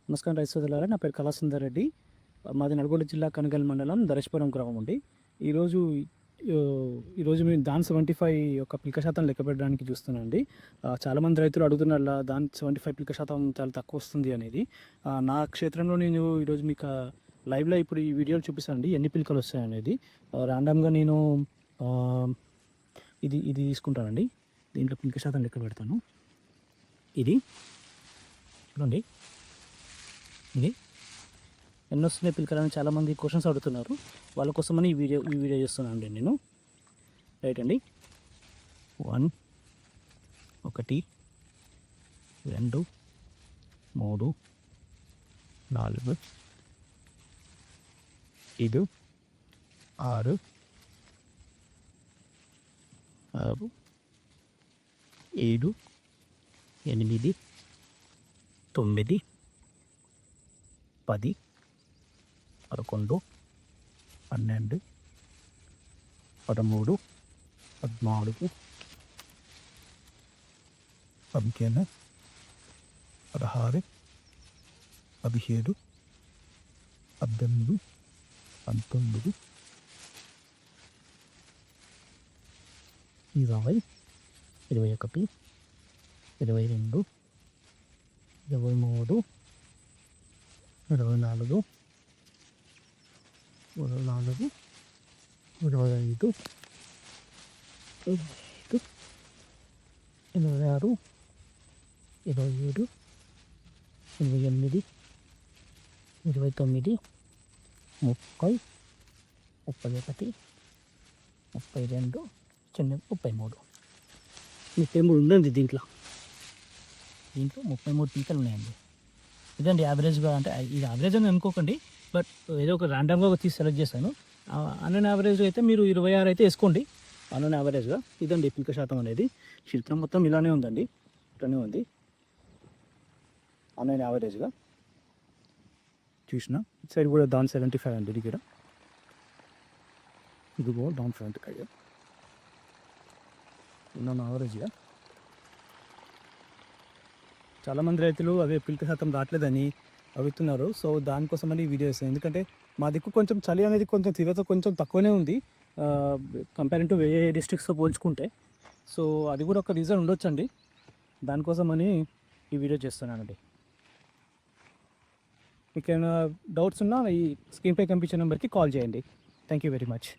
నమస్కారం రైతు సోదరులారా, నా పేరు కళాసుందర్ రెడ్డి. మాది నల్గొండ జిల్లా కనగల్ మండలం దరేశపురం గ్రామం అండి. ఈరోజు ఈరోజు మేము దాన్ 75 యొక్క పిలక శాతం లెక్క పెట్టడానికి చూస్తున్నాం అండి. చాలామంది రైతులు అడుగుతున్నారు దాన్ 75 పిలక శాతం చాలా తక్కువ వస్తుంది అనేది. నా క్షేత్రంలో నేను ఈరోజు మీకు లైవ్లో ఇప్పుడు ఈ వీడియోలు చూపిస్తాను అండి, ఎన్ని పిలకలు వస్తాయనేది. ర్యాండమ్గా నేను ఇది ఇది తీసుకుంటానండి. దీంట్లో పిలక శాతం లెక్క పెడతాను. ఇది చూడండి, ఇది ఎన్ని వస్తున్నాయి పిలకలని చాలామంది క్వశ్చన్స్ అడుగుతున్నారు. వాళ్ళ కోసమని ఈ వీడియో చేస్తున్నాను అండి నేను. రైట్ అండి. 1 1 2 3 4 5 6 6 7 8 9 10 11 12 13 14 15 16 17 18 19 20 21 22 23 24 25 26 27 28 29 30 31 32 33 ఉందండి. దీంట్లో 33 పీకలు ఉన్నాయండి. ఇదండి యావరేజ్గా, అంటే ఇది యావరేజ్ అని అనుకోకండి, బట్ ఏదో ఒక ర్యాండమ్గా తీసి సెలెక్ట్ చేశాను. అన్నన్ యావరేజ్ అయితే మీరు 26 అయితే వేసుకోండి అన్నన్ యావరేజ్గా. ఇదండి పిలక శాతం అనేది. క్షేత్రం మొత్తం ఇలానే ఉందండి, ఇట్లానే ఉంది అన్నన్ యావరేజ్గా. చూసిన సైడ్ కూడా దాన్ 75 అండి. ఇక్కడ ఇది కూడా దాన్ 75 ఉన్నాను యావరేజ్గా. చాలామంది రైతులు అవే పిలక శాతం రావట్లేదని అడుగుతున్నారు. సో దానికోసమని ఈ వీడియో చేస్తాను. ఎందుకంటే మా దిక్కు కొంచెం చలి అనేది కొంచెం తీవ్రత కొంచెం తక్కువనే ఉంది కంపేరింగ్ టు వేరే డిస్ట్రిక్ట్స్తో పోల్చుకుంటే. సో అది కూడా ఒక రీజన్ ఉండొచ్చండి. దానికోసమని ఈ వీడియో చేస్తున్నానండి. మీకు ఏమైనా డౌట్స్ ఉన్నా ఈ స్క్రీన్పై కనిపించే నెంబర్కి కాల్ చేయండి. Thank you very much.